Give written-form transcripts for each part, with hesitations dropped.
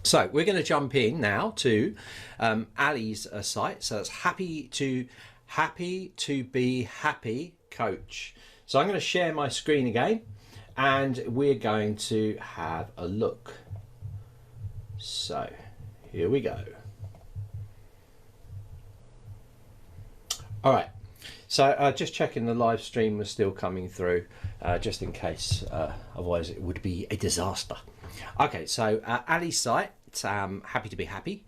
So we're going to jump in now to Ali's site. So it's happy to be happy coach. So I'm going to share my screen again and we're going to have a look. So here we go. All right. So just checking the live stream was still coming through, just in case, otherwise it would be a disaster. Okay, so Ali's site, happy to be happy,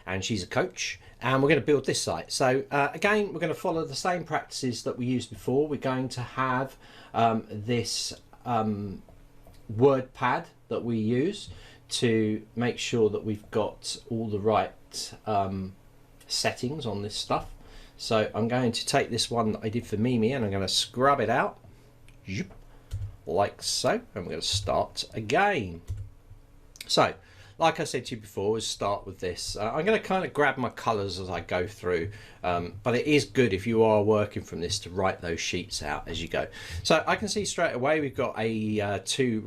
and she's a coach, and we're going to build this site. So again, we're going to follow the same practices that we used before. We're going to have this word pad that we use to make sure that we've got all the right settings on this stuff. So I'm going to take this one that I did for Mimi and I'm going to scrub it out like so, and we're going to start again. So like I said to you before, we'll start with this. I'm going to kind of grab my colors as I go through, but it is good if you are working from this to write those sheets out as you go. So I can see straight away we've got a two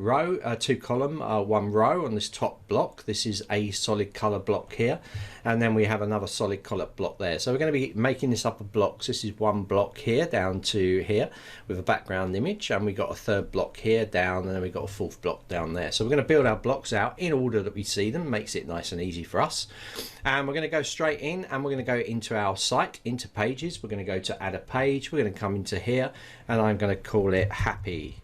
column, one row on this top block. This is a solid color block here, and then we have another solid color block there. So we're going to be making this up of blocks. This is one block here down to here with a background image, and we got a third block here down, and then we've got a fourth block down there. So we're going to build our blocks out in order that we see them, makes it nice and easy for us. And we're going to go straight in and we're going to go into our site, into pages. We're going to go to add a page. We're going to come into here and I'm going to call it happy.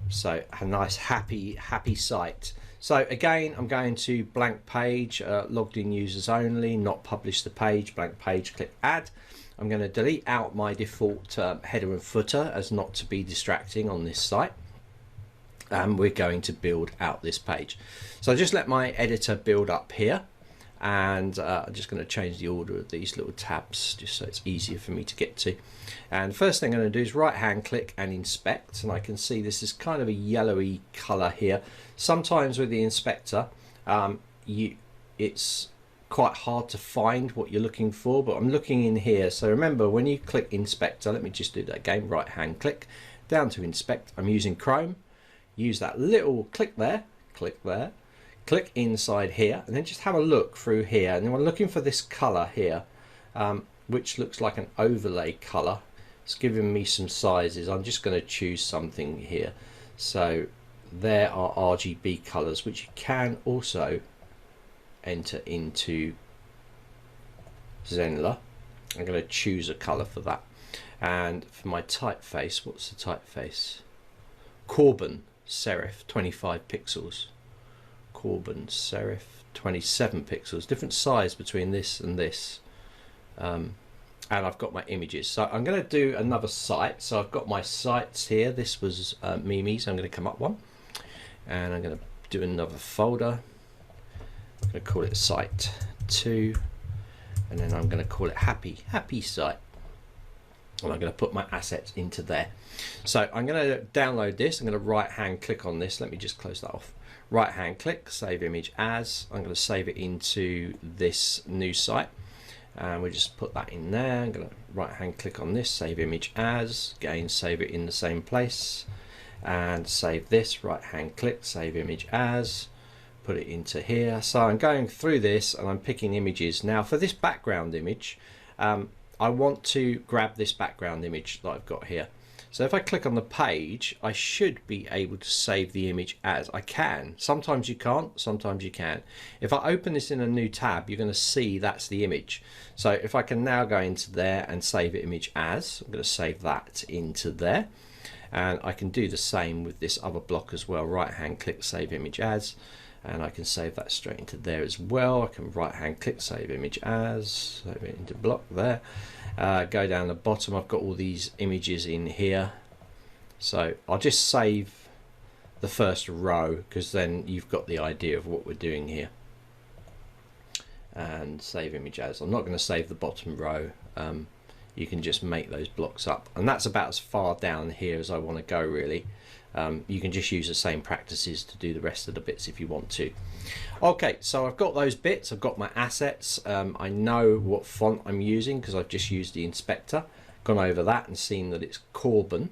So a nice happy site. So again, I'm going to blank page, logged in users only, not publish the page, blank page, click add. I'm going to delete out my default header and footer as not to be distracting on this site. And we're going to build out this page. So I just let my editor build up here, and I'm just going to change the order of these little tabs just so it's easier for me to get to. And first thing I'm going to do is right hand click and inspect, and I can see this is kind of a yellowy color here. Sometimes with the inspector it's quite hard to find what you're looking for, but I'm looking in here. So remember, when you click inspector, let me just do that again, right hand click down to inspect. I'm using Chrome. Use that little click there, click inside here, and then just have a look through here. And then we're looking for this color here, which looks like an overlay color. It's giving me some sizes. I'm just going to choose something here. So there are RGB colors, which you can also enter into Zenler. I'm going to choose a color for that. And for my typeface, what's the typeface? Corbin serif 25 pixels, Corbin serif 27 pixels, different size between this and this, and I've got my images. So I'm going to do another site. So I've got my sites here. This was Mimi, so I'm going to come up one and I'm going to do another folder. I'm going to call it site 2, and then I'm going to call it happy site. And I'm going to put my assets into there. So I'm going to download this. I'm going to right hand click on this. Let me just close that off. Right hand click, save image as. I'm going to save it into this new site, and we'll just put that in there. I'm going to right hand click on this, save image as. Again, save it in the same place, and save this. Right hand click, save image as. Put it into here. So I'm going through this and I'm picking images. Now for this background image, I want to grab this background image that I've got here. So if I click on the page, I should be able to save the image as. I can. Sometimes you can't, sometimes you can. If I open this in a new tab, you're going to see that's the image. So if I can now go into there and save image as, I'm going to save that into there. And I can do the same with this other block as well. Right hand click, save image as. And I can save that straight into there as well. I can right hand click, save image as, save it into block there. Go down the bottom, I've got all these images in here. So I'll just save the first row because then you've got the idea of what we're doing here. And save image as. I'm not going to save the bottom row. You can just make those blocks up. And that's about as far down here as I want to go really. You can just use the same practices to do the rest of the bits if you want to. Okay, so I've got those bits, I've got my assets, I know what font I'm using because I've just used the inspector, gone over that and seen that it's Corbin,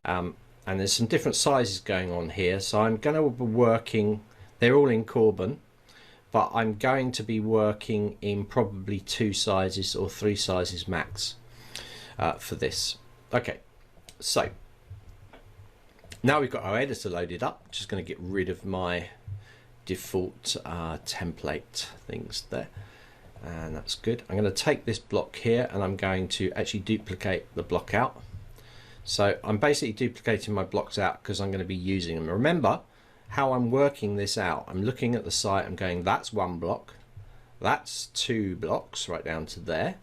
and there's some different sizes going on here, so I'm going to be working, they're all in Corbin, but I'm going to be working in probably 2 sizes or 3 sizes max for this. Okay, so now we've got our editor loaded up. Just going to get rid of my default template things there, and that's good. I'm going to take this block here and I'm going to actually duplicate the block out. So I'm basically duplicating my blocks out because I'm going to be using them. Remember how I'm working this out. I'm looking at the site, I'm going, that's 1 block, that's 2 blocks right down to there,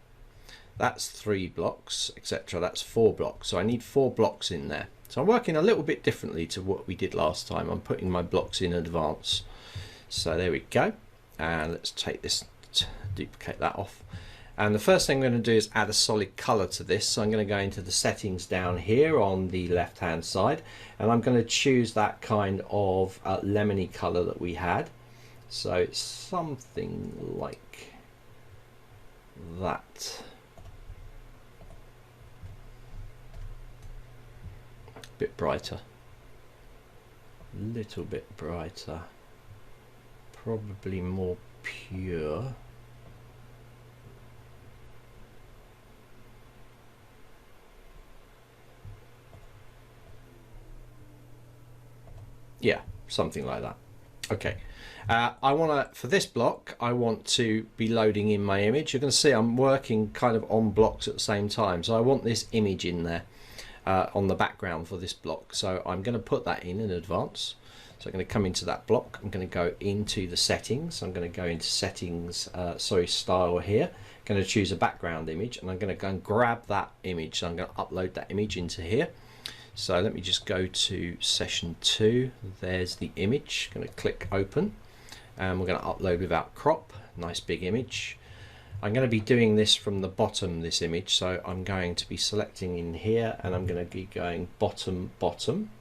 that's 3 blocks, etc. That's 4 blocks. So I need 4 blocks in there. So I'm working a little bit differently to what we did last time. I'm putting my blocks in advance. So there we go. And let's take this, duplicate that off. And the first thing I'm going to do is add a solid color to this. So I'm going to go into the settings down here on the left hand side, and I'm going to choose that kind of lemony color that we had. So it's something like that. A bit brighter, a little bit brighter, probably more pure. Yeah, something like that. Okay, I want to, for this block, I want to be loading in my image. You're going to see I'm working kind of on blocks at the same time. So I want this image in there on the background for this block. So I'm going to put that in advance. So I'm going to come into that block. I'm going to go into the settings. I'm going to go into settings, style here. I'm going to choose a background image, and I'm going to go and grab that image. So I'm going to upload that image into here. So let me just go to session 2. There's the image. I'm going to click open, and we're going to upload without crop. Nice big image. I'm going to be doing this from the bottom, this image. So I'm going to be selecting in here, and I'm going to be going bottom, bottom,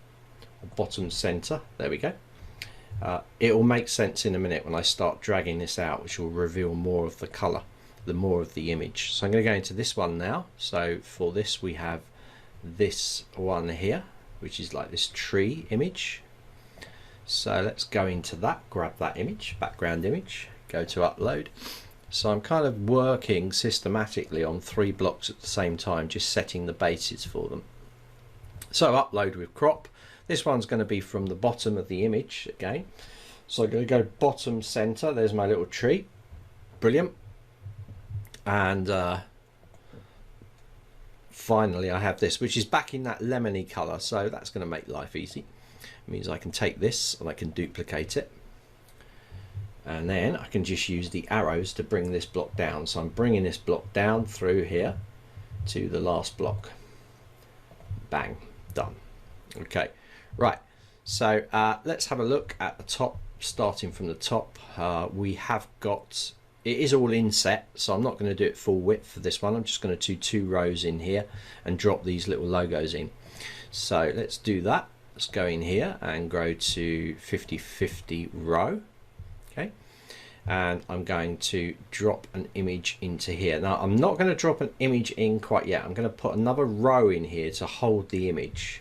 or bottom center. There we go. It will make sense in a minute when I start dragging this out, which will reveal more of the color, the more of the image. So I'm going to go into this one now. So for this, we have this one here, which is like this tree image. So let's go into that, grab that image, background image, go to upload. So I'm kind of working systematically on 3 blocks at the same time, just setting the bases for them. So upload with crop. This one's going to be from the bottom of the image again. So I'm going to go bottom center. There's my little tree. Brilliant. And finally I have this, which is back in that lemony color, so that's going to make life easy. It means I can take this and I can duplicate it, and then I can just use the arrows to bring this block down. So I'm bringing this block down through here to the last block. Bang, done. Okay, right, so let's have a look at the top. Starting from the top, we have got, it is all inset, so I'm not going to do it full width for this one. I'm just going to do 2 rows in here and drop these little logos in. So let's do that. Let's go in here and go to 50-50 row. Okay, and I'm going to drop an image into here. Now I'm not going to drop an image in quite yet. I'm going to put another row in here to hold the image.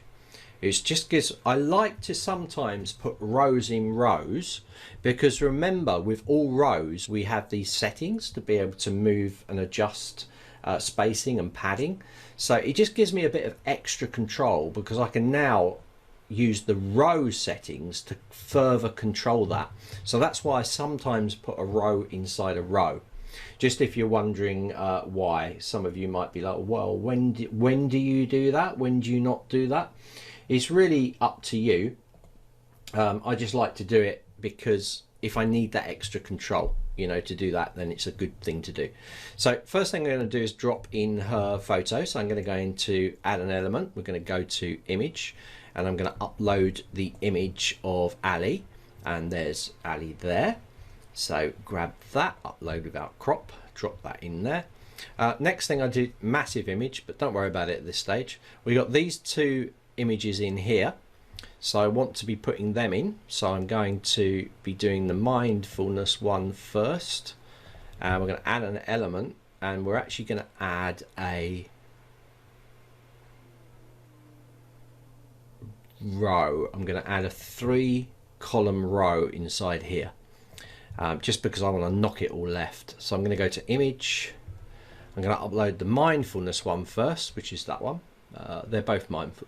It's just because I like to sometimes put rows in rows, because remember, with all rows we have these settings to be able to move and adjust spacing and padding. So it just gives me a bit of extra control, because I can now use the row settings to further control that. So that's why I sometimes put a row inside a row. Just if you're wondering why, some of you might be like, well, when do you do that? When do you not do that? It's really up to you. I just like to do it because if I need that extra control, you know, to do that, then it's a good thing to do. So first thing I'm going to do is drop in her photo. So I'm going to go into add an element. We're going to go to image, and I'm going to upload the image of Ali, and there's Ali there. So grab that, upload without crop, drop that in there. Next thing I do, massive image, but don't worry about it at this stage. We got these 2 images in here, so I want to be putting them in. So I'm going to be doing the mindfulness one first, and we're going to add an element, and we're actually going to add a row. I'm going to add a 3-column row inside here, just because I want to knock it all left. So I'm going to go to image. I'm going to upload the mindfulness one first, which is that one. They're both mindful.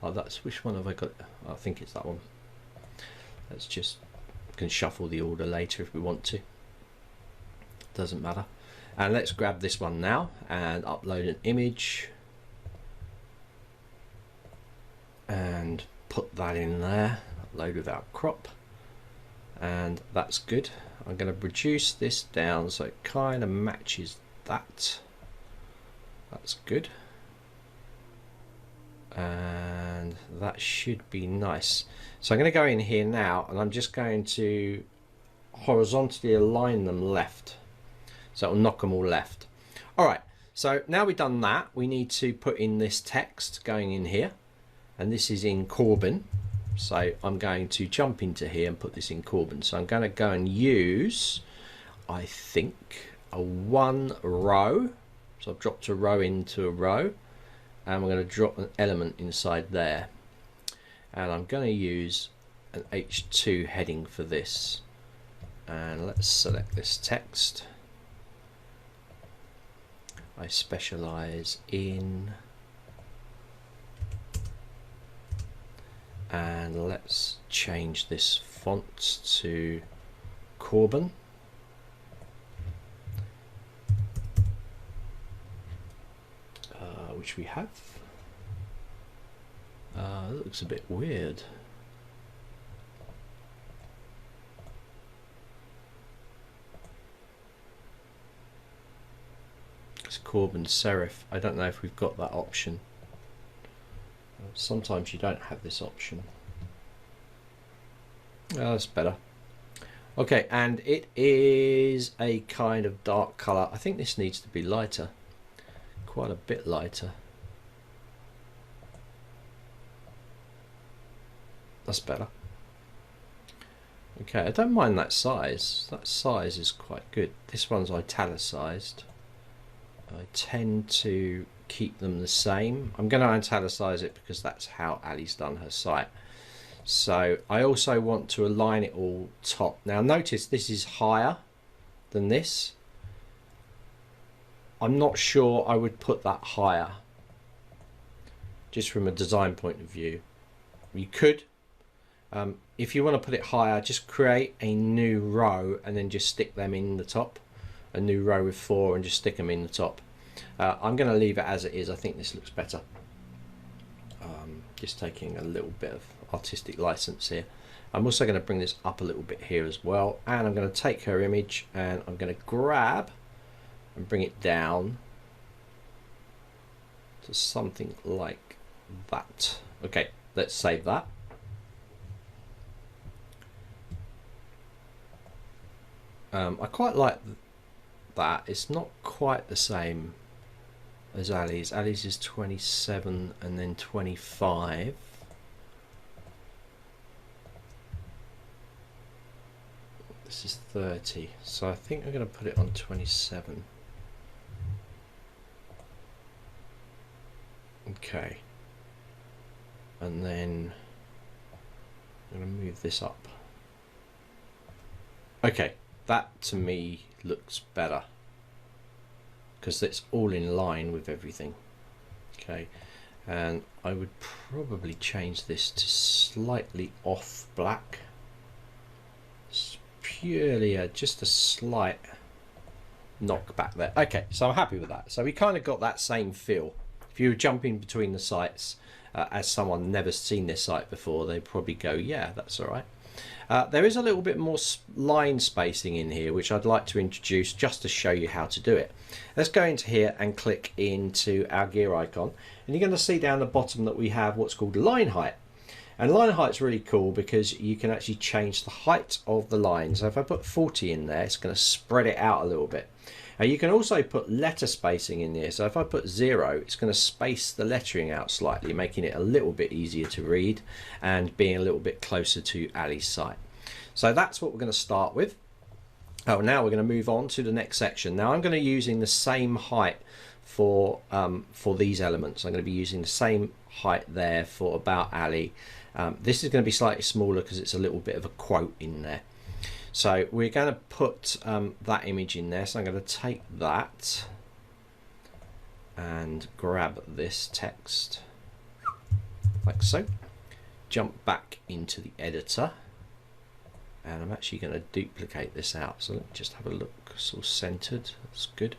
Oh, that's, which one have I got? I think it's that one. Let's just, can shuffle the order later if we want to. Doesn't matter. And let's grab this one now and upload an image and put that in there. Upload without crop, and that's good. I'm going to reduce this down so it kind of matches that. That's good, and that should be nice. So I'm going to go in here now and I'm just going to horizontally align them left, so it'll knock them all left. All right, so now we've done that, we need to put in this text going in here, and this is in Corbin. So I'm going to jump into here and put this in Corbin. So I'm going to go and use, I think, a one row. So I've dropped a row into a row, and we're going to drop an element inside there. And I'm going to use an H2 heading for this. And let's select this text. I specialize in, and let's change this font to Corbin. Which we have. That looks a bit weird. It's Corbin serif. I don't know if we've got that option. Sometimes you don't have this option. Oh, that's better. Okay, and it is a kind of dark color. I think this needs to be lighter, quite a bit lighter. That's better. Okay, I don't mind that size. That size is quite good. This one's italicized. I tend to keep them the same. I'm going to italicize it because that's how Ali's done her site. So I also want to align it all top. Now notice this is higher than this. I'm not sure I would put that higher, just from a design point of view. You could, if you want to put it higher, just create a new row and then just stick them in the top. A new row with 4 and just stick them in the top. I'm going to leave it as it is. I think this looks better. Just taking a little bit of artistic license here. I'm also going to bring this up a little bit here as well, and I'm going to take her image and I'm going to grab and bring it down to something like that. Okay, let's save that. I quite like that. It's not quite the same as Ali's. Ali's is 27 and then 25. This is 30, so I think I'm going to put it on 27. Okay, and then I'm going to move this up. Okay, that to me looks better because it's all in line with everything. Okay, and I would probably change this to slightly off black. It's purely just a slight knock back there. Okay, so I'm happy with that. So we kind of got that same feel. If you were jumping between the sites as someone never seen this site before, they'd probably go, yeah, that's all right. There is a little bit more line spacing in here, which I'd like to introduce just to show you how to do it. Let's go into here and click into our gear icon, and you're going to see down the bottom that we have what's called line height. And line height's really cool because you can actually change the height of the line. So if I put 40 in there, it's going to spread it out a little bit. And you can also put letter spacing in there. So if I put 0, it's going to space the lettering out slightly, making it a little bit easier to read and being a little bit closer to Ali's site. So that's what we're going to start with. Oh, now we're going to move on to the next section. Now I'm going to be using the same height for these elements. I'm going to be using the same height there for About Ali. This is going to be slightly smaller because it's a little bit of a quote in there. So we're going to put that image in there. So I'm going to take that and grab this text like so. Jump back into the editor. And I'm actually going to duplicate this out. So let me just have a look. It's all centered. That's good.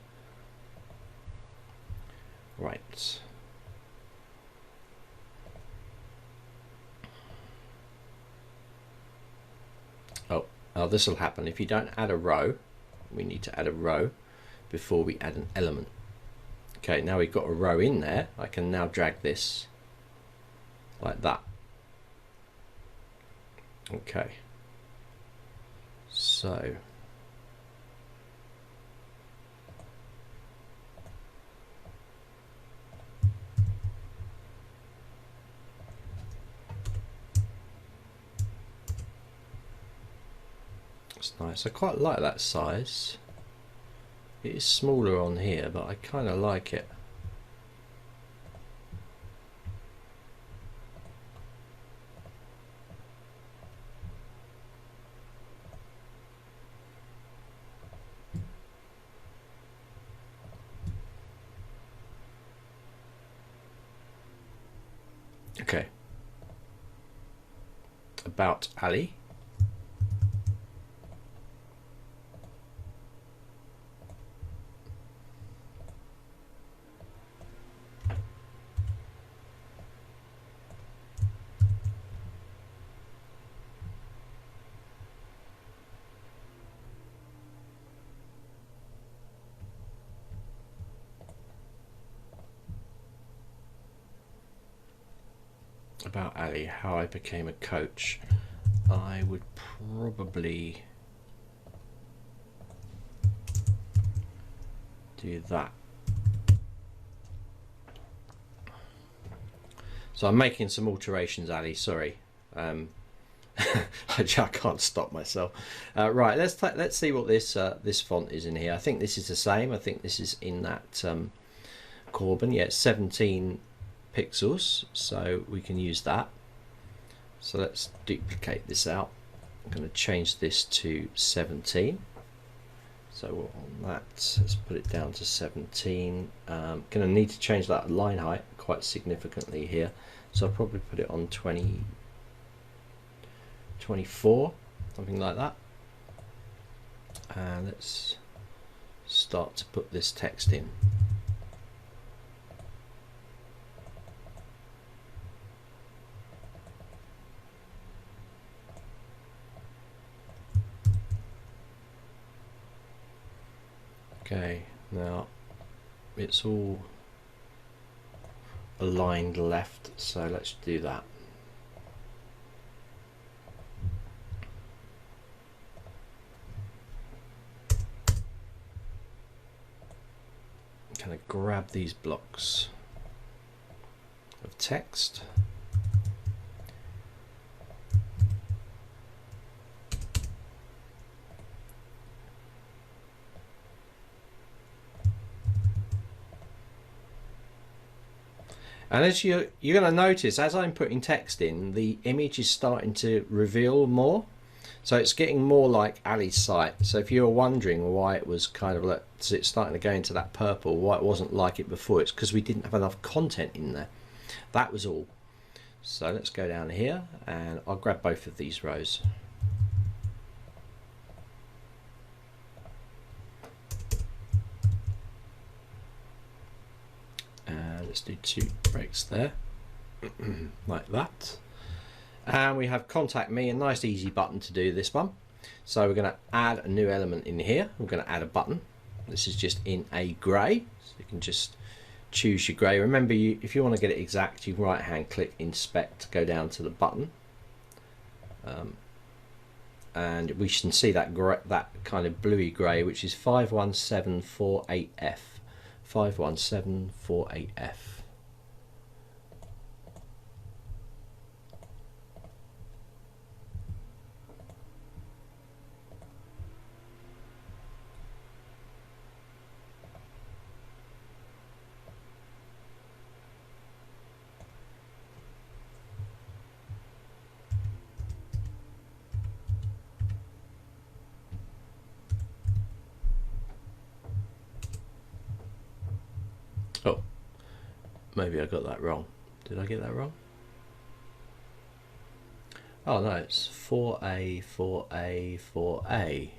Right. Oh, this will happen. If you don't add a row, we need to add a row before we add an element. Okay, now we've got a row in there. I can now drag this like that. Okay. So it's nice. I quite like that size. It is smaller on here, but I kind of like it. Okay. About Ali. About Ali, how I became a coach. I would probably do that. So I'm making some alterations, Ali, sorry. I can't stop myself. Right, let's see what this font is in here. I think this is the same. I think this is in that Corbin. Yeah, it's 17 pixels, so we can use that. So let's duplicate this out. I'm going to change this to 17. So on that, let's put it down to 17. Going to need to change that line height quite significantly here. So I'll probably put it on 20, 24, something like that. And let's start to put this text in. Okay, now it's all aligned left, so let's do that. Kind of grab these blocks of text. And as you're going to notice, as I'm putting text in, the image is starting to reveal more. So it's getting more like Ali's site. So if you're wondering why it was kind of like, it's starting to go into that purple, why it wasn't like it before, it's because we didn't have enough content in there. That was all. So let's go down here and I'll grab both of these rows. Let's do 2 breaks there, like that. And we have contact me, a nice easy button to do this one. So we're going to add a new element in here. We're going to add a button. This is just in a grey, so you can just choose your grey. Remember, if you want to get it exact, you can right hand click inspect, go down to the button, and we can see that that kind of bluey grey, which is 51748F. 51748F. Maybe I got that wrong. Did I get that wrong? Oh no, it's 4A, 4A, 4A.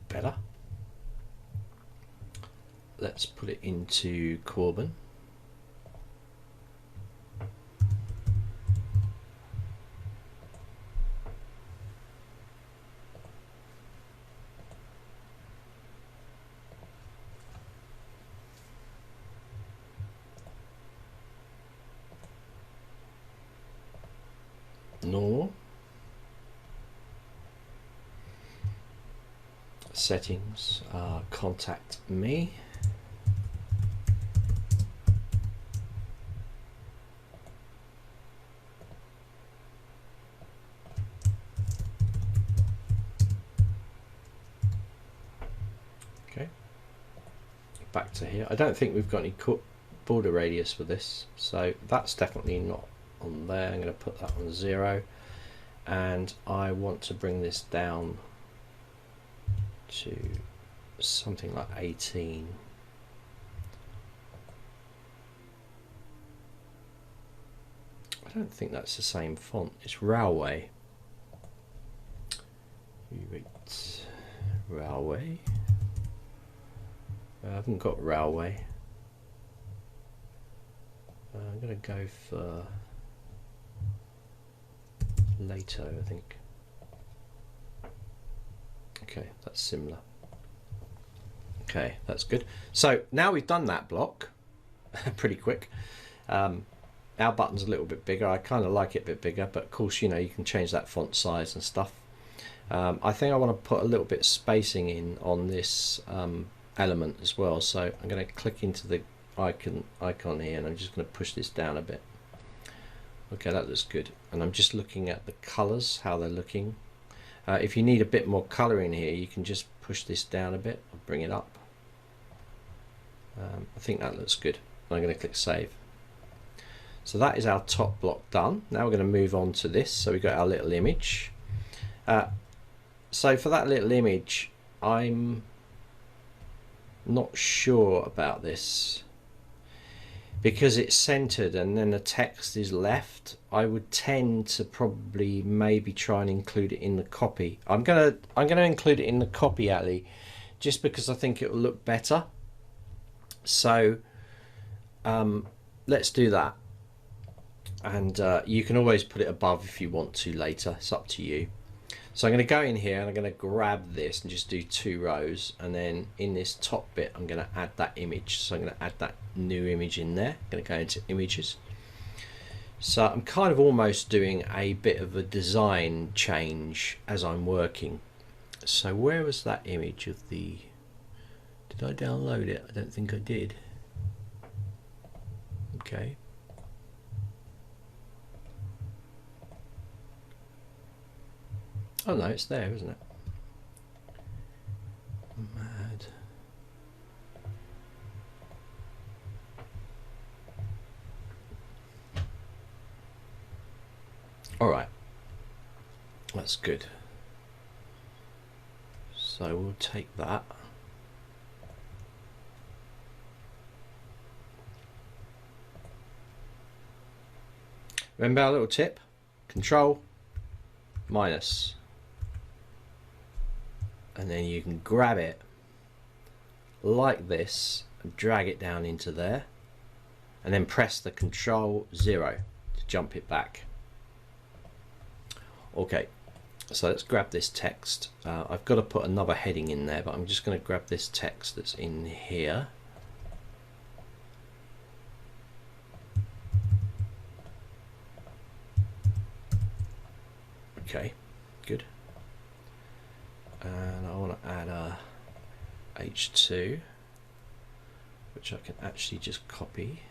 Better. Let's put it into Corbin. Normal. Settings, contact me. Okay, back to here. I don't think we've got any border radius for this, so that's definitely not on there. I'm going to put that on 0, and I want to bring this down to something like 18. I don't think that's the same font. It's Railway. Railway. I haven't got Railway. I'm going to go for Lato, I think. Okay, that's similar. Okay, that's good. So now we've done that block pretty quick. Our button's a little bit bigger. I kind of like it a bit bigger, but of course, you know, you can change that font size and stuff. I think I want to put a little bit of spacing in on this element as well. So I'm going to click into the icon here, and I'm just going to push this down a bit. Okay, that looks good. And I'm just looking at the colors, how they're looking. If you need a bit more color in here, you can just push this down a bit or bring it up. I think that looks good. I'm going to click save. So that is our top block done. Now we're going to move on to this. So we've got our little image. So for that little image, I'm not sure about this. Because it's centered and then the text is left, I would tend to probably maybe try and include it in the copy. I'm gonna include it in the copy, Ali, just because I think it will look better. So let's do that. And you can always put it above if you want to later. It's up to you. So I'm going to go in here and I'm going to grab this and just do 2 rows, and then in this top bit I'm going to add that image. So I'm going to add that new image in there. I'm going to go into images. So I'm kind of almost doing a bit of a design change as I'm working. So where was that image of the... Did I download it? I don't think I did. Okay. Oh no, it's there, isn't it? Mad. All right, that's good. So we'll take that. Remember our little tip? Control minus. And then you can grab it like this and drag it down into there, and then press the Control 0 to jump it back. Okay, so let's grab this text. I've got to put another heading in there, but I'm just going to grab this text that's in here. Okay, good. And I want to add a H2, which I can actually just copy.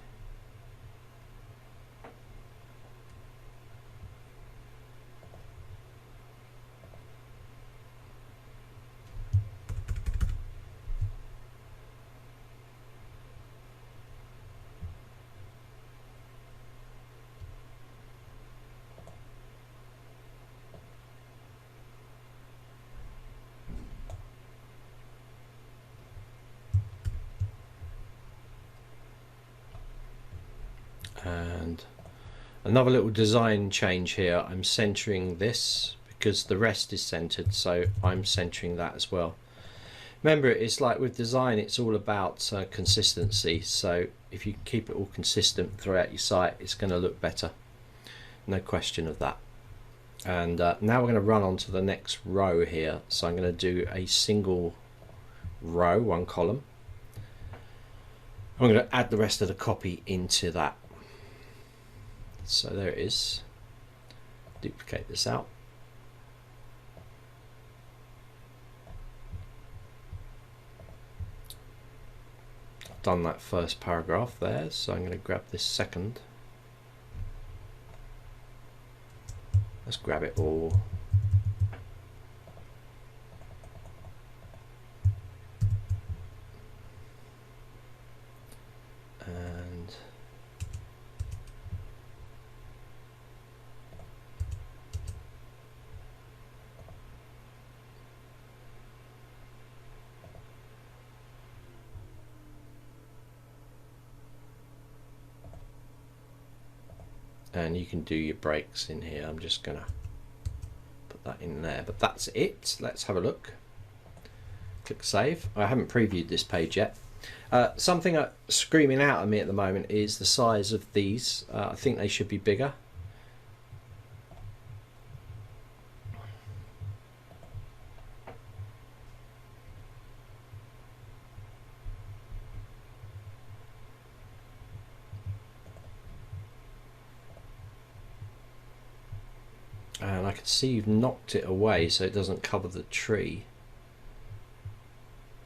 And another little design change here, I'm centering this because the rest is centered, so I'm centering that as well. Remember, it's like with design, it's all about consistency, so if you keep it all consistent throughout your site, it's going to look better, no question of that. And now we're going to run on to the next row here, so I'm going to do a single row, one column. I'm going to add the rest of the copy into that. So there it is. Duplicate this out. I've done that first paragraph there, so I'm going to grab this second. Let's grab it all. And you can do your breaks in here. I'm just gonna put that in there, but that's it. Let's have a look. Click save. I haven't previewed this page yet. Something screaming out at me at the moment is the size of these. I think they should be bigger. And I can see you've knocked it away so it doesn't cover the tree,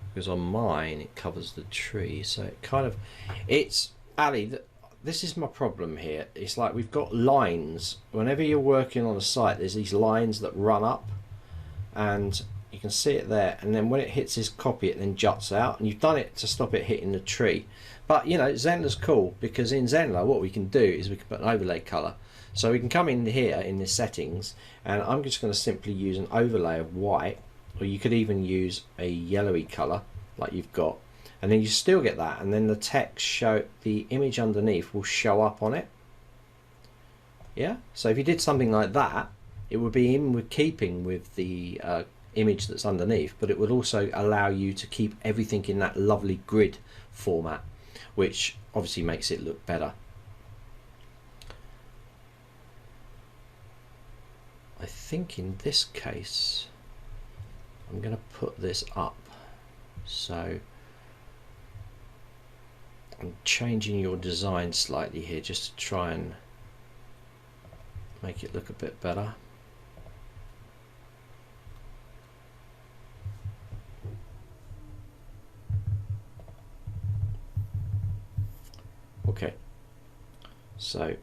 because on mine it covers the tree, so it kind of, it's Ali, this is my problem here. It's like we've got lines. Whenever you're working on a site, there's these lines that run up, and you can see it there, and then when it hits this copy it then juts out, and you've done it to stop it hitting the tree. But you know, Zenler's cool, because in Zenler what we can do is we can put an overlay color. So we can come in here in the settings, and I'm just going to simply use an overlay of white, or you could even use a yellowy color like you've got, and then you still get that, and then the text the image underneath will show up on it. Yeah, so if you did something like that, it would be in keeping with the image that's underneath, but it would also allow you to keep everything in that lovely grid format, which obviously makes it look better. I think in this case I'm going to put this up, so I'm changing your design slightly here just to try and make it look a bit better. Okay, so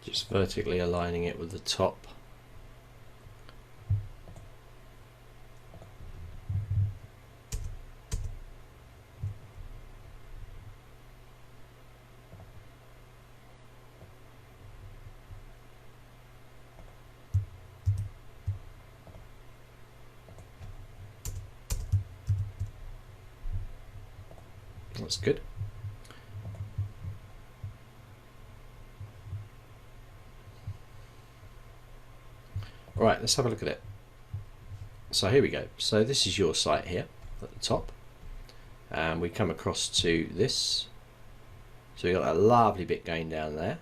just vertically aligning it with the top. That's good. Right, let's have a look at it. So here we go. So this is your site here at the top, and we come across to this. So we've got that lovely bit going down there.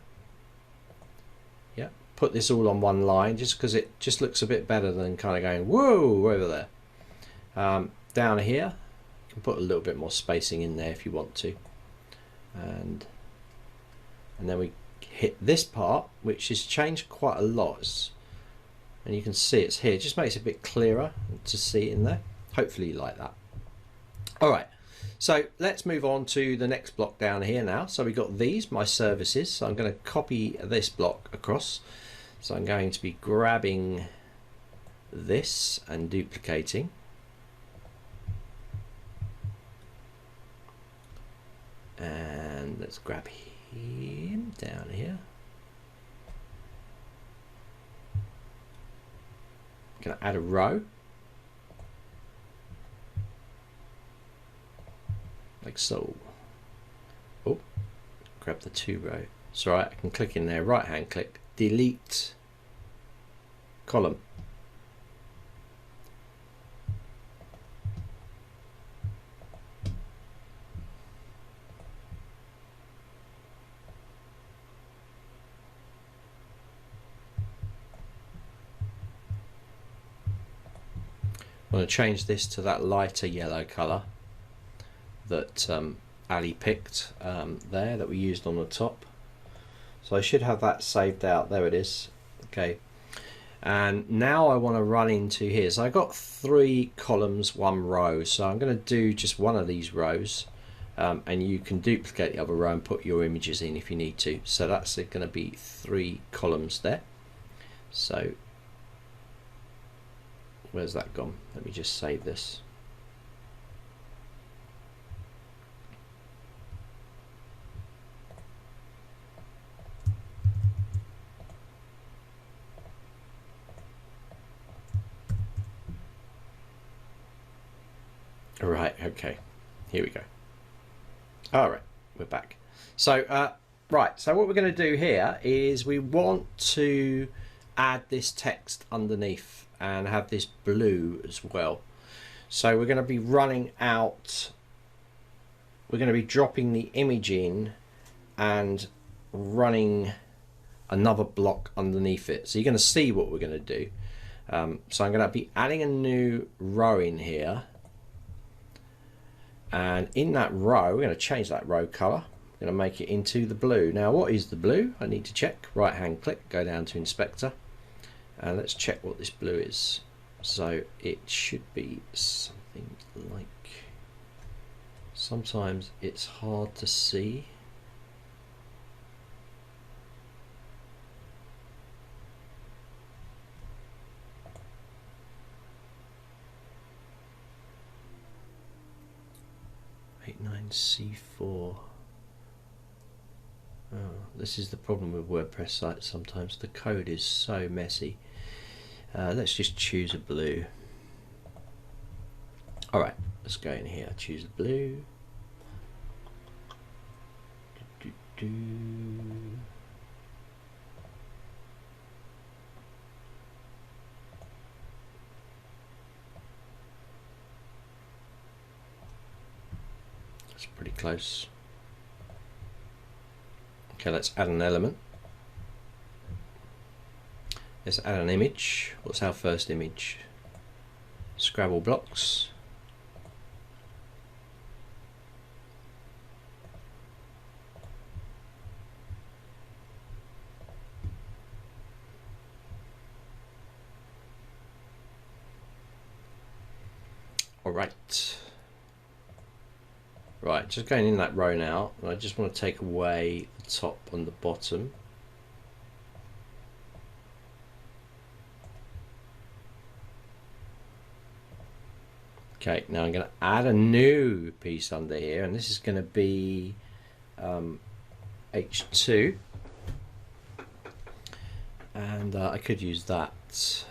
Yeah, put this all on one line just because it just looks a bit better than kind of going whoa over there. Down here you can put a little bit more spacing in there if you want to, and then we hit this part, which has changed quite a lot, and you can see it's here. It just makes it a bit clearer to see in there. Hopefully you like that. Alright, So let's move on to the next block down here now. So we've got these, my services. So I'm going to copy this block across. So I'm going to be grabbing this and duplicating. And let's grab him down here. I'm going to add a row. Like so. Oh, grab the 2 row. It's alright, I can click in there, right hand click, delete column. I'm going to change this to that lighter yellow colour that Ali picked there, that we used on the top. So I should have that saved out. There it is. Okay, and now I want to run into here. So I got 3 columns, 1 row. So I'm going to do just one of these rows, and you can duplicate the other row and put your images in if you need to. So that's going to be 3 columns there. So where's that gone? Let me just save this. Right, okay, here we go. All right, we're back. So right, so what we're going to do here is we want to add this text underneath and have this blue as well. So we're going to be running out, we're going to be dropping the image in and running another block underneath it. So you're going to see what we're going to do. So I'm going to be adding a new row in here. And in that row, we're going to change that row color. We're going to make it into the blue. Now, what is the blue? I need to check. Right hand click, go down to inspector, and let's check what this blue is. So it should be something like, sometimes it's hard to see. C4. Oh, this is the problem with WordPress sites. Sometimes the code is so messy. Let's just choose a blue. All right, let's go in here. Choose the blue. Pretty close. Okay, let's add an element. Let's add an image. What's our first image? Scrabble blocks. All right. Right, just going in that row now, and I just want to take away the top and the bottom. Okay, now I'm going to add a new piece under here, and this is going to be H2, and I could use that.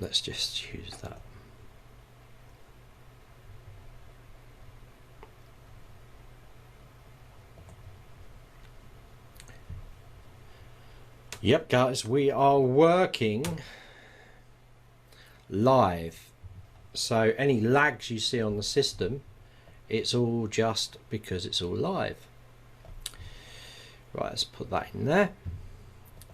Let's just use that. Yep, guys, we are working live. So any lags you see on the system, it's all just because it's all live. Right, let's put that in there.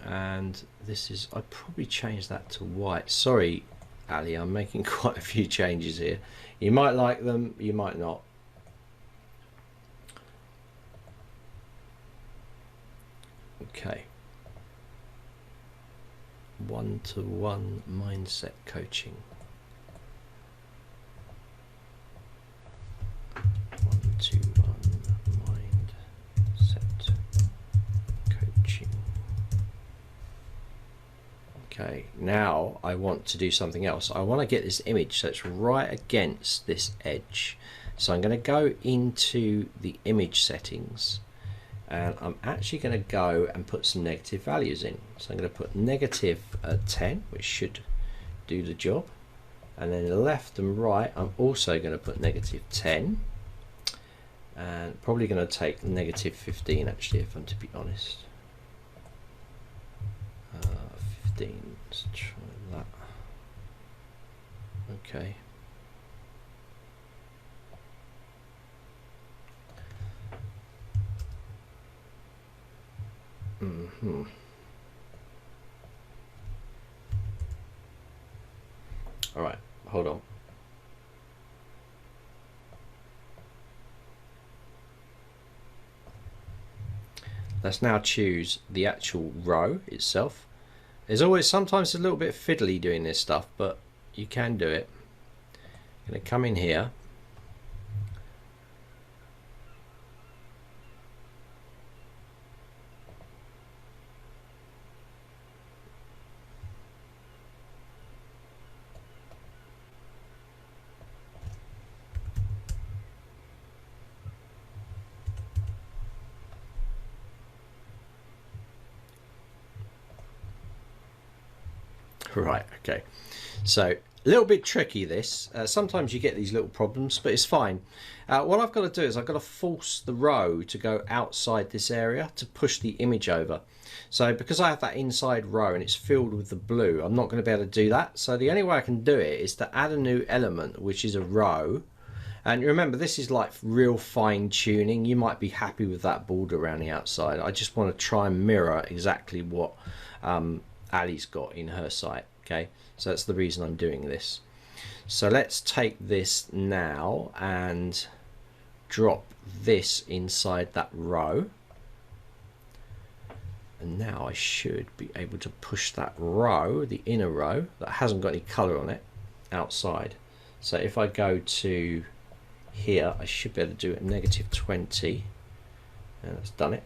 And this is, I probably changed that to white. Sorry, Ali, I'm making quite a few changes here. You might like them, you might not. Okay. one-to-one mindset coaching. One-to-one mindset coaching. Okay, now I want to do something else. I want to get this image so it's right against this edge. So I'm going to go into the image settings, and I'm actually going to go and put some negative values in. So I'm going to put negative 10, which should do the job. And then left and right, I'm also going to put negative 10. And probably going to take negative 15 actually, if I'm to be honest. 15, let's try that. Okay. All right, hold on. Let's now choose the actual row itself. There's always sometimes a little bit fiddly doing this stuff, but you can do it. I'm going to come in here. Right, okay, so a little bit tricky this. Sometimes you get these little problems, but it's fine. What I've got to do is I've got to force the row to go outside this area to push the image over. So because I have that inside row and it's filled with the blue, I'm not going to be able to do that. So the only way I can do it is to add a new element, which is a row. And remember, this is like real fine tuning. You might be happy with that border around the outside. I just want to try and mirror exactly what Ali's got in her site. Okay, so that's the reason I'm doing this. So let's take this now and drop this inside that row, and now I should be able to push that row, the inner row that hasn't got any color on it, outside. So if I go to here, I should be able to do a negative 20, and that's done it,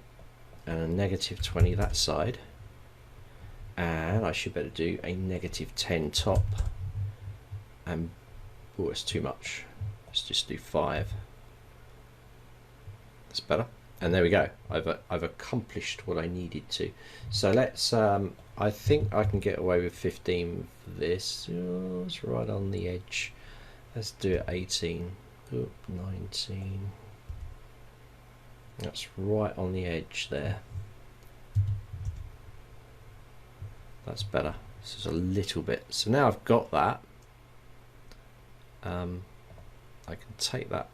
and a negative 20 that side. And I should better do a negative 10 top, and oh, it's too much. Let's just do 5. That's better. And there we go. I've accomplished what I needed to. So let's. I think I can get away with 15 for this. Oh, it's right on the edge. Let's do it 18. Oh, 19. That's right on the edge there. That's better. This is a little bit. So now I've got that. I can take that.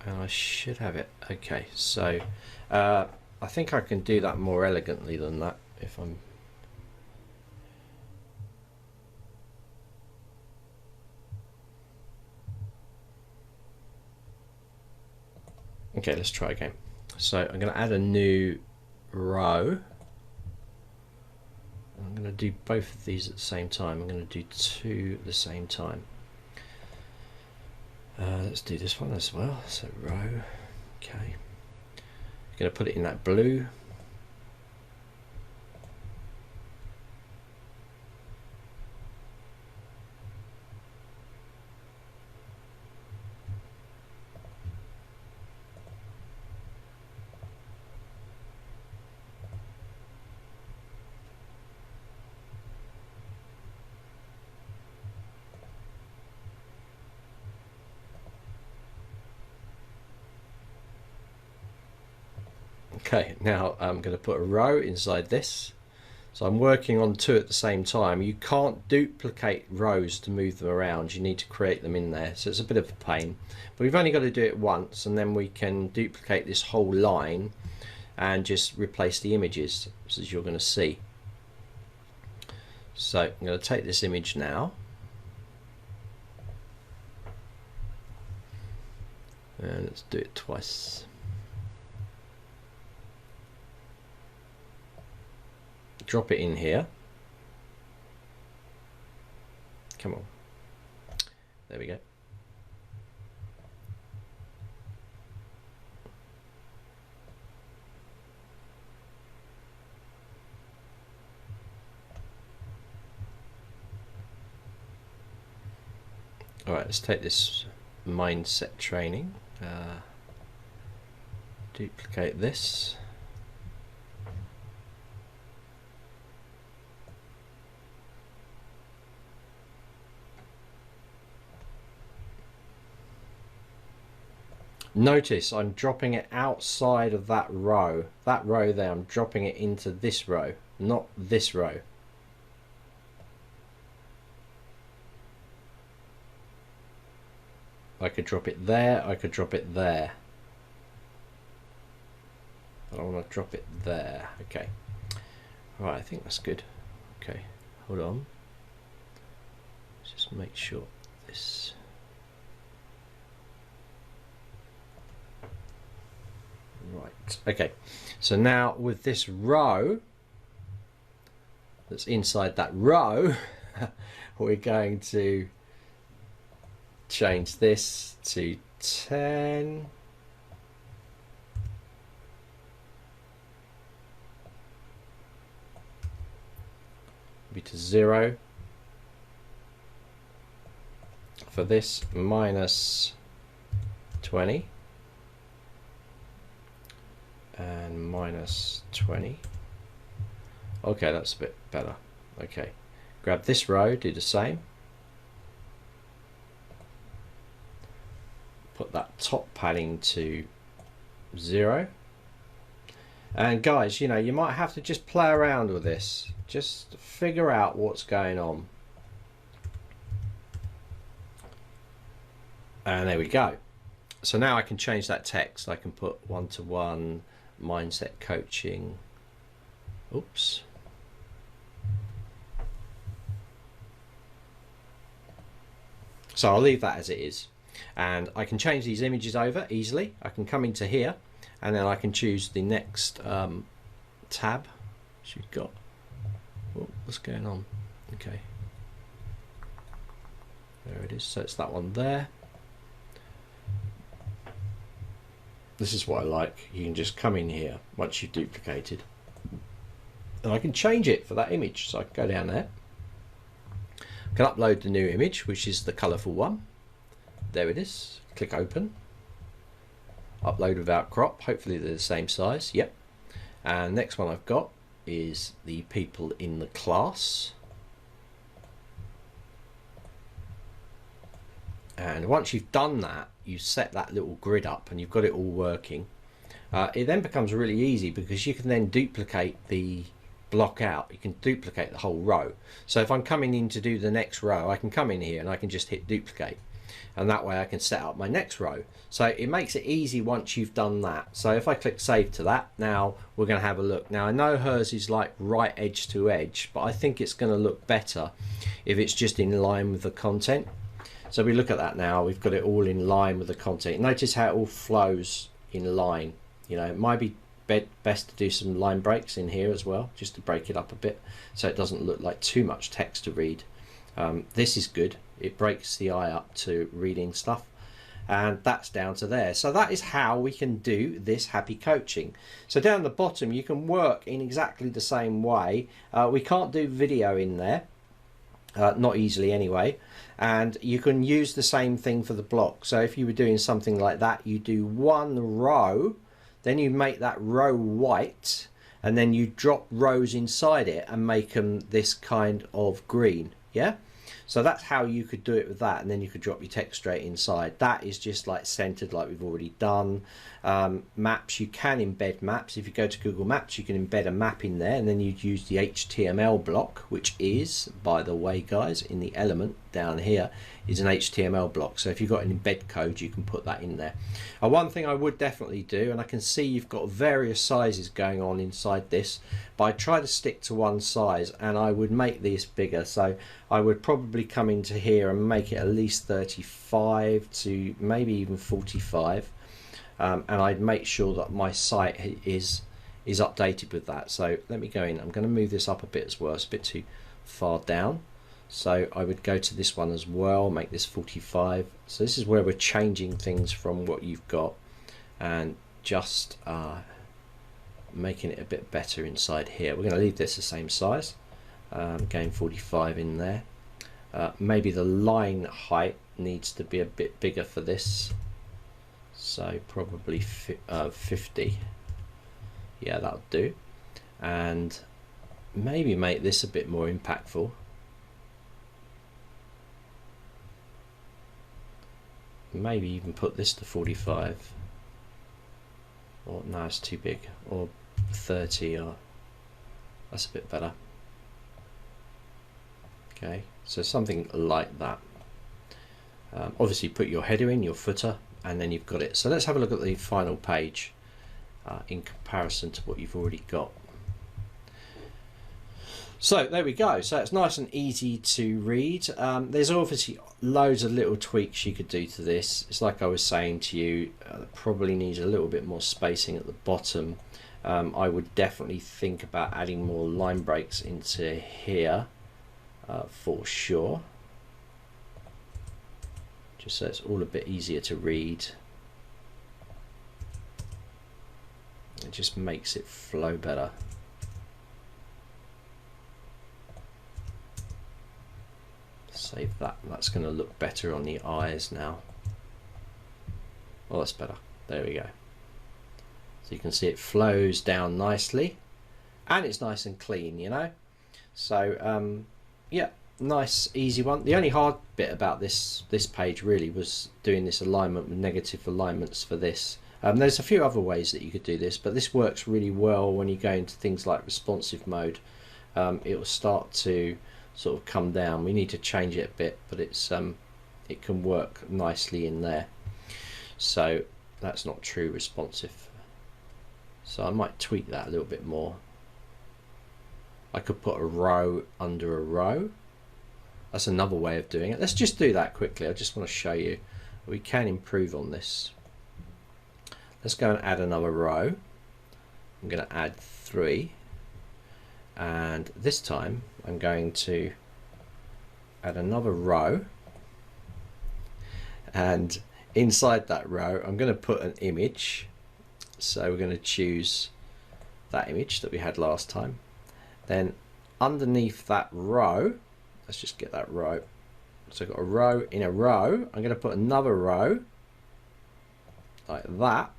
And I should have it. Okay, so I think I can do that more elegantly than that if I'm. Okay, let's try again. So I'm going to add a new row. I'm going to do both of these at the same time. I'm going to do 2 at the same time. Let's do this one as well. So row. Okay. I'm going to put it in that blue. Okay, now I'm going to put a row inside this. So I'm working on 2 at the same time. You can't duplicate rows to move them around. You need to create them in there. So it's a bit of a pain. But we've only got to do it once, and then we can duplicate this whole line and just replace the images, as you're going to see. So I'm going to take this image now. And let's do it twice. Drop it in here. Come on. There we go. All right, let's take this mindset training, duplicate this, notice I'm dropping it outside of that row there. I'm dropping it into this row, not this row. I could drop it there, I could drop it there. I want to drop it there. Okay. Right, I think that's good. Okay, hold on. Let's just make sure this. Right, okay. So now with this row that's inside that row, we're going to change this to 10. Be to 0. For this, minus 20. And minus 20. Okay, that's a bit better. Okay, grab this row, do the same. Put that top padding to 0. And guys, you know, you might have to just play around with this. Just figure out what's going on. And there we go. So now I can change that text. I can put one-to-one mindset coaching. Oops. So I'll leave that as it is. And I can change these images over easily. I can come into here and then I can choose the next tab. So you've got, oh, what's going on? Okay, there it is. So it's that one there. This is what I like. You can just come in here once you've duplicated and I can change it for that image. So I can go down there, I can upload the new image, which is the colourful one. There it is. Click open. Upload without crop. Hopefully they're the same size. Yep. And next one I've got is the people in the class. And once you've done that, you set that little grid up and you've got it all working. It then becomes really easy because you can then duplicate the block out. You can duplicate the whole row. So if I'm coming in to do the next row, I can come in here and I can just hit duplicate. And that way I can set up my next row. So it makes it easy once you've done that. So if I click save to that, now we're going to have a look. Now I know hers is like right edge to edge, but I think it's going to look better if it's just in line with the content. So we look at that now, we've got it all in line with the content. Notice how it all flows in line. You know, it might be best to do some line breaks in here as well, just to break it up a bit so it doesn't look like too much text to read. This is good. It breaks the eye up to reading stuff, and that's down to there. So that is how we can do this happy coaching. So down the bottom you can work in exactly the same way. We can't do video in there, not easily anyway, and you can use the same thing for the block. So if you were doing something like that, you do one row, then you make that row white, and then you drop rows inside it and make them this kind of green. Yeah, so that's how you could do it with that, and then you could drop your text straight inside. That is just like centered, like we've already done. Maps, you can embed maps. If you go to Google Maps, you can embed a map in there, and then you'd use the HTML block, which is, by the way guys, in the element down here is an HTML block. So if you've got an embed code, you can put that in there. One thing I would definitely do, and I can see you've got various sizes going on inside this, but I try to stick to one size, and I would make this bigger. So I would probably probably come into here and make it at least 35 to maybe even 45, and I'd make sure that my site is updated with that. So let me go in. I'm going to move this up a bit as well. It's a bit too far down, so I would go to this one as well, make this 45. So this is where we're changing things from what you've got and just making it a bit better inside here. We're going to leave this the same size, going 45 in there. Maybe the line height needs to be a bit bigger for this, so probably 50. Yeah, that'll do. And maybe make this a bit more impactful. Maybe even put this to 45. Or no, it's too big. Or 30, or that's a bit better. Okay, so something like that. Obviously put your header in, your footer, and then you've got it. So let's have a look at the final page in comparison to what you've already got. So there we go. So it's nice and easy to read. There's obviously loads of little tweaks you could do to this. It's like I was saying to you, it probably needs a little bit more spacing at the bottom. I would definitely think about adding more line breaks into here for sure, just so it's all a bit easier to read. It just makes it flow better. Save that. That's going to look better on the eyes now. Oh, that's better. There we go. So you can see it flows down nicely, and it's nice and clean, you know. So yeah, nice easy one. The only hard bit about this page really was doing this alignment with negative alignments for this. There's a few other ways that you could do this, but this works really well when you go into things like responsive mode. It will start to sort of come down. We need to change it a bit, but it's it can work nicely in there. So that's not true responsive, so I might tweak that a little bit more. I could put a row under a row. That's another way of doing it. Let's just do that quickly. I just want to show you we can improve on this. Let's go and add another row. I'm going to add 3, and this time I'm going to add another row, and inside that row I'm going to put an image. So we're going to choose that image that we had last time. Then underneath that row, let's just get that row. So I've got a row in a row. I'm going to put another row like that.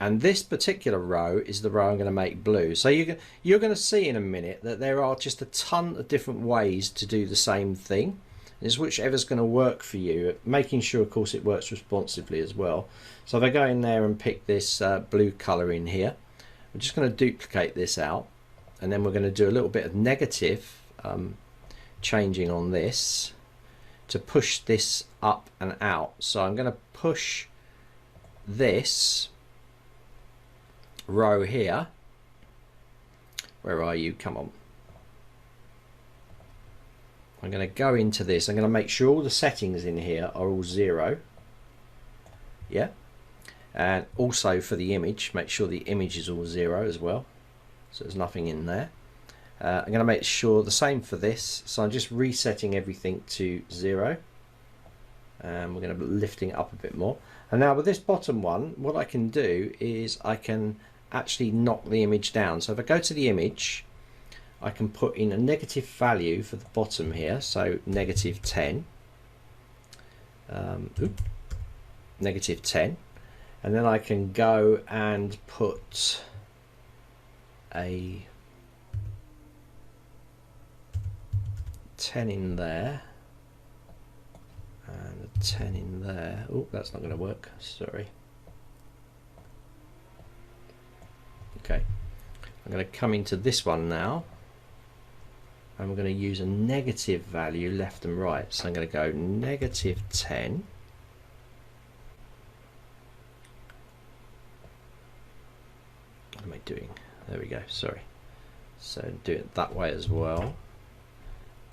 And this particular row is the row I'm going to make blue. So you're going to see in a minute that there are just a ton of different ways to do the same thing. It's whichever's going to work for you, making sure of course it works responsively as well. So if I go in there and pick this blue color in here, I'm just going to duplicate this out, and then we're going to do a little bit of negative changing on this to push this up and out. So I'm going to push this row here. Where are you? Come on. I'm going to go into this. I'm going to make sure all the settings in here are all 0. Yeah. And also for the image, make sure the image is all 0 as well. So there's nothing in there. I'm going to make sure the same for this. So I'm just resetting everything to 0. And we're going to be lifting it up a bit more. And now with this bottom one, what I can do is I can actually knock the image down. So if I go to the image, I can put in a negative value for the bottom here, so negative 10, negative 10, and then I can go and put a 10 in there and a 10 in there. Oh, that's not going to work, sorry. Okay, I'm going to come into this one now, and we're going to use a negative value left and right. So I'm going to go negative 10. What am I doing? There we go, sorry. So do it that way as well.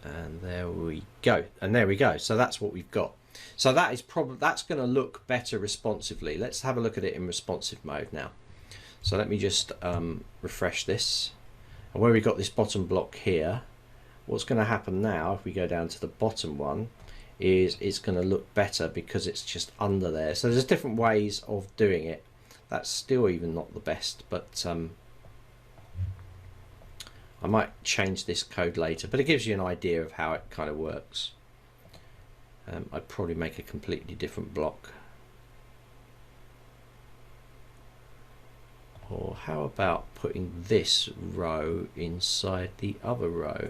and there we go, and there we go. So that's what we've got. So that is probably, that's going to look better responsively. Let's have a look at it in responsive mode now. So let me just refresh this, and where we got this bottom block here, what's going to happen now if we go down to the bottom one is it's going to look better because it's just under there. So there's different ways of doing it. That's still even not the best, but I might change this code later, but it gives you an idea of how it kind of works. I'd probably make a completely different block. Or how about putting this row inside the other row?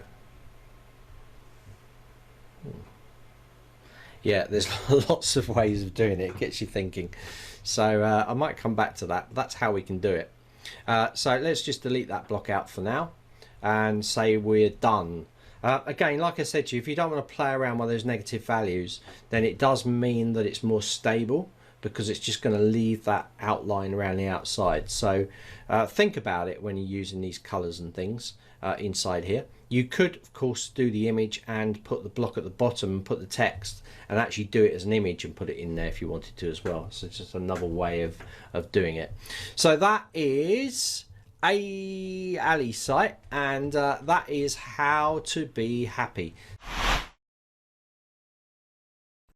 Yeah, there's lots of ways of doing it. It gets you thinking. So I might come back to that. That's how we can do it. So let's just delete that block out for now and say we're done. Again, like I said to you, if you don't want to play around with those negative values, then it does mean that it's more stable, because it's just going to leave that outline around the outside. So think about it when you're using these colors and things inside here. You could, of course, do the image and put the block at the bottom and put the text and actually do it as an image and put it in there if you wanted to as well. So it's just another way of doing it. So that is a Ali site, and that is how to be happy.